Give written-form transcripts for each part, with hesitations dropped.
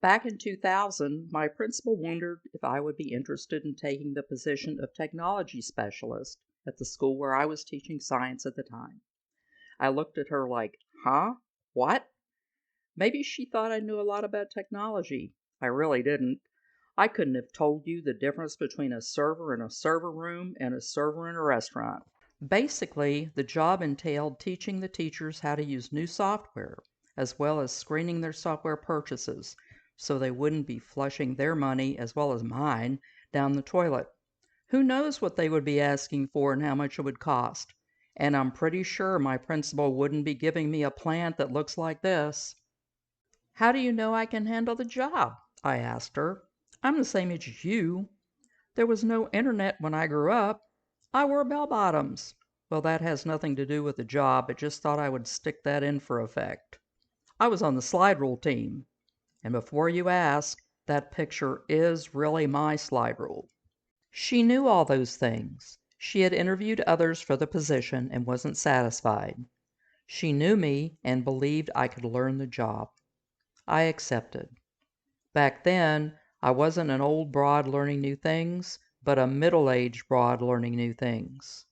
Back in 2000, my principal wondered if I would be interested in taking the position of technology specialist at the school where I was teaching science at the time. I looked at her like, huh? What? Maybe she thought I knew a lot about technology. I really didn't. I couldn't have told you the difference between a server in a server room and a server in a restaurant. Basically, the job entailed teaching the teachers how to use new software, as well as screening their software purchases, so they wouldn't be flushing their money, as well as mine, down the toilet. Who knows what they would be asking for and how much it would cost? And I'm pretty sure my principal wouldn't be giving me a plant that looks like this. "How do you know I can handle the job?" I asked her. "I'm the same age as you. There was no internet when I grew up. I wore bell bottoms." "Well, that has nothing to do with the job, but just thought I would stick that in for effect. I was on the slide rule team. And before you ask, that picture is really my slide rule." She knew all those things. She had interviewed others for the position and wasn't satisfied. She knew me and believed I could learn the job. I accepted. Back then, I wasn't an old broad learning new things, but a middle-aged broad learning new things.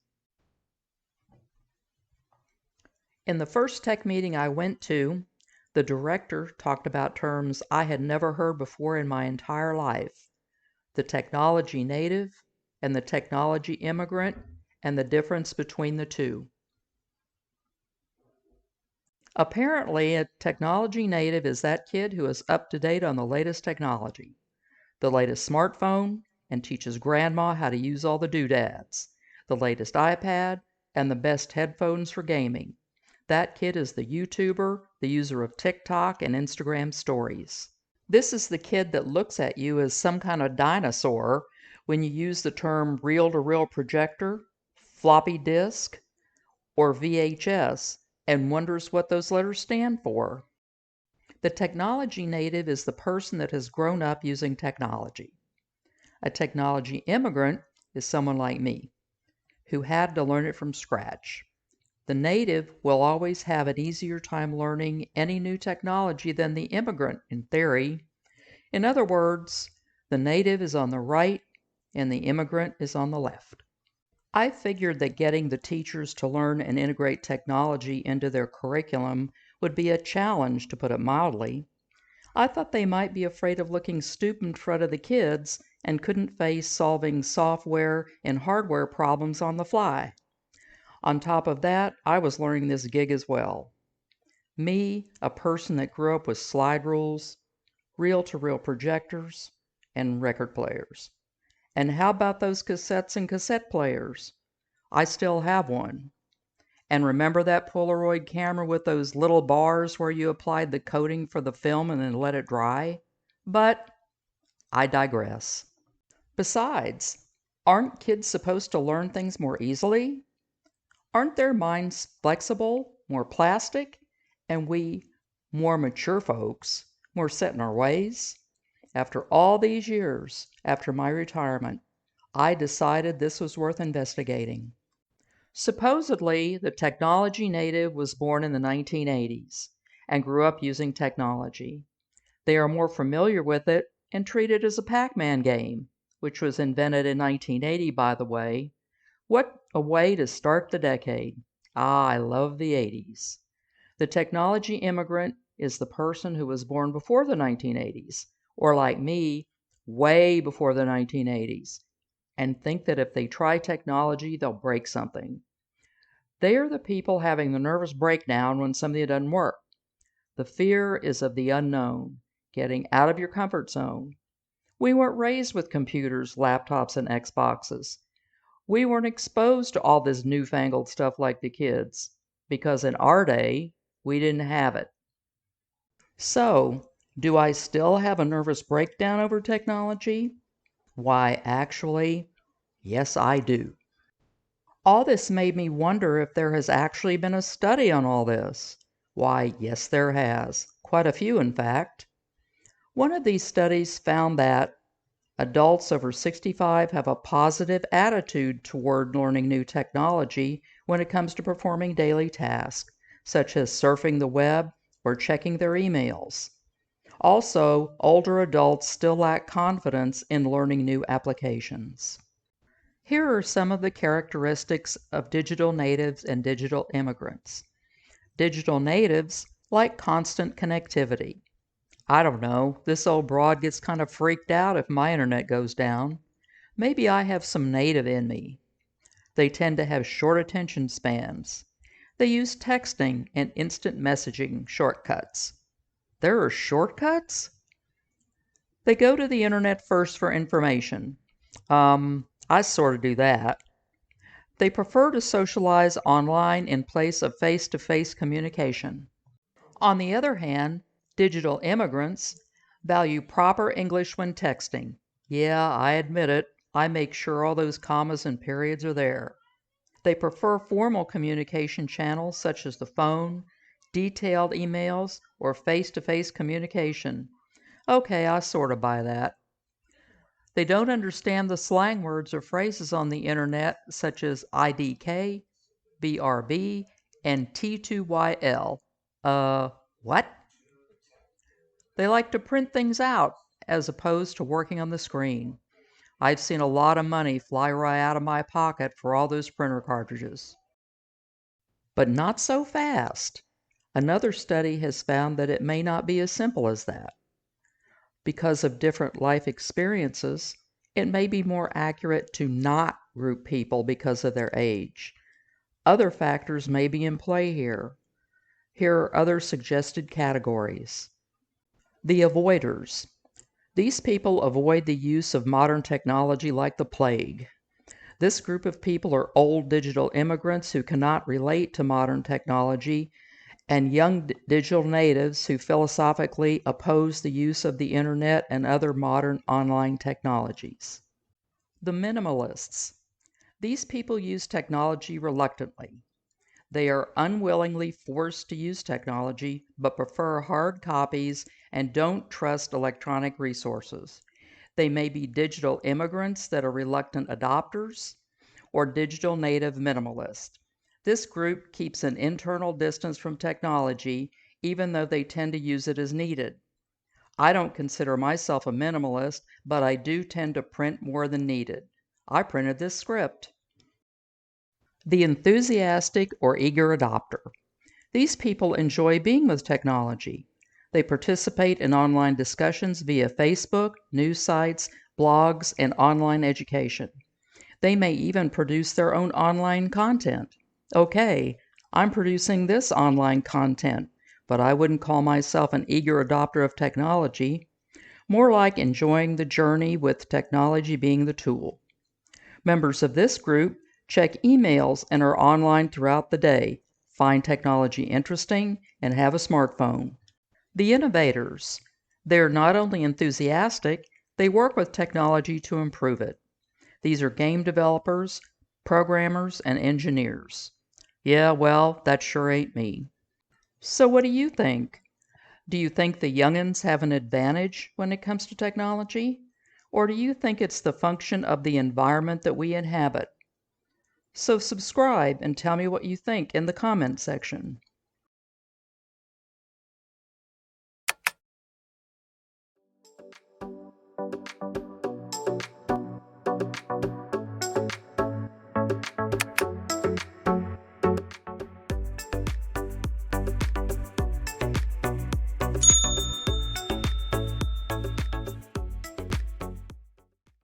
In the first tech meeting I went to, the director talked about terms I had never heard before in my entire life: the technology native and the technology immigrant, and the difference between the two. Apparently, a technology native is that kid who is up to date on the latest technology, the latest smartphone, and teaches grandma how to use all the doodads, the latest iPad, and the best headphones for gaming. That kid is the YouTuber, the user of TikTok and Instagram stories. This is the kid that looks at you as some kind of dinosaur when you use the term reel-to-reel projector, floppy disk, or VHS, and wonders what those letters stand for. The technology native is the person that has grown up using technology. A technology immigrant is someone like me, who had to learn it from scratch. The native will always have an easier time learning any new technology than the immigrant, in theory. In other words, the native is on the right and the immigrant is on the left. I figured that getting the teachers to learn and integrate technology into their curriculum would be a challenge, to put it mildly. I thought they might be afraid of looking stupid in front of the kids and couldn't face solving software and hardware problems on the fly. On top of that, I was learning this gig as well. Me, a person that grew up with slide rules, reel-to-reel projectors, and record players. And how about those cassettes and cassette players? I still have one. And remember that Polaroid camera with those little bars where you applied the coating for the film and then let it dry? But I digress. Besides, aren't kids supposed to learn things more easily? Aren't their minds flexible, more plastic, and we, more mature folks, more set in our ways? After all these years, after my retirement, I decided this was worth investigating. Supposedly, the technology native was born in the 1980s and grew up using technology. They are more familiar with it and treat it as a Pac-Man game, which was invented in 1980, by the way. What a way to start the decade. Ah, I love the 80s. The technology immigrant is the person who was born before the 1980s, or like me, way before the 1980s, and think that if they try technology, they'll break something. They are the people having the nervous breakdown when something doesn't work. The fear is of the unknown, getting out of your comfort zone. We weren't raised with computers, laptops, and Xboxes. We weren't exposed to all this newfangled stuff like the kids, because in our day, we didn't have it. So, do I still have a nervous breakdown over technology? Why, actually, yes, I do. All this made me wonder if there has actually been a study on all this. Why, yes, there has. Quite a few, in fact. One of these studies found that adults over 65 have a positive attitude toward learning new technology when it comes to performing daily tasks, such as surfing the web or checking their emails. Also, older adults still lack confidence in learning new applications. Here are some of the characteristics of digital natives and digital immigrants. Digital natives like constant connectivity. I don't know, this old broad gets kind of freaked out if my internet goes down. Maybe I have some native in me. They tend to have short attention spans. They use texting and instant messaging shortcuts. There are shortcuts? They go to the internet first for information. I sort of do that. They prefer to socialize online in place of face-to-face communication. On the other hand, digital immigrants value proper English when texting. Yeah, I admit it, I make sure all those commas and periods are there. They prefer formal communication channels such as the phone, detailed emails, or face-to-face communication. Okay, I sort of buy that. They don't understand the slang words or phrases on the internet such as IDK, BRB, and T2YL. What? They like to print things out as opposed to working on the screen. I've seen a lot of money fly right out of my pocket for all those printer cartridges. But not so fast. Another study has found that it may not be as simple as that. Because of different life experiences, it may be more accurate to not group people because of their age. Other factors may be in play here. Here are other suggested categories. The avoiders. These people avoid the use of modern technology like the plague. This group of people are old digital immigrants who cannot relate to modern technology and young digital natives who philosophically oppose the use of the internet and other modern online technologies. The minimalists. These people use technology reluctantly. They are unwillingly forced to use technology, but prefer hard copies and don't trust electronic resources. They may be digital immigrants that are reluctant adopters, or digital native minimalists. This group keeps an internal distance from technology, even though they tend to use it as needed. I don't consider myself a minimalist, but I do tend to print more than needed. I printed this script. The enthusiastic or eager adopter. These people enjoy being with technology. They participate in online discussions via Facebook, news sites, blogs, and online education. They may even produce their own online content. Okay, I'm producing this online content, but I wouldn't call myself an eager adopter of technology, more like enjoying the journey with technology being the tool. Members of this group check emails and are online throughout the day, find technology interesting, and have a smartphone. The innovators. They're not only enthusiastic, they work with technology to improve it. These are game developers, programmers, and engineers. Yeah, well, that sure ain't me. So what do you think? Do you think the young'uns have an advantage when it comes to technology? Or do you think it's the function of the environment that we inhabit? So subscribe and tell me what you think in the comment section.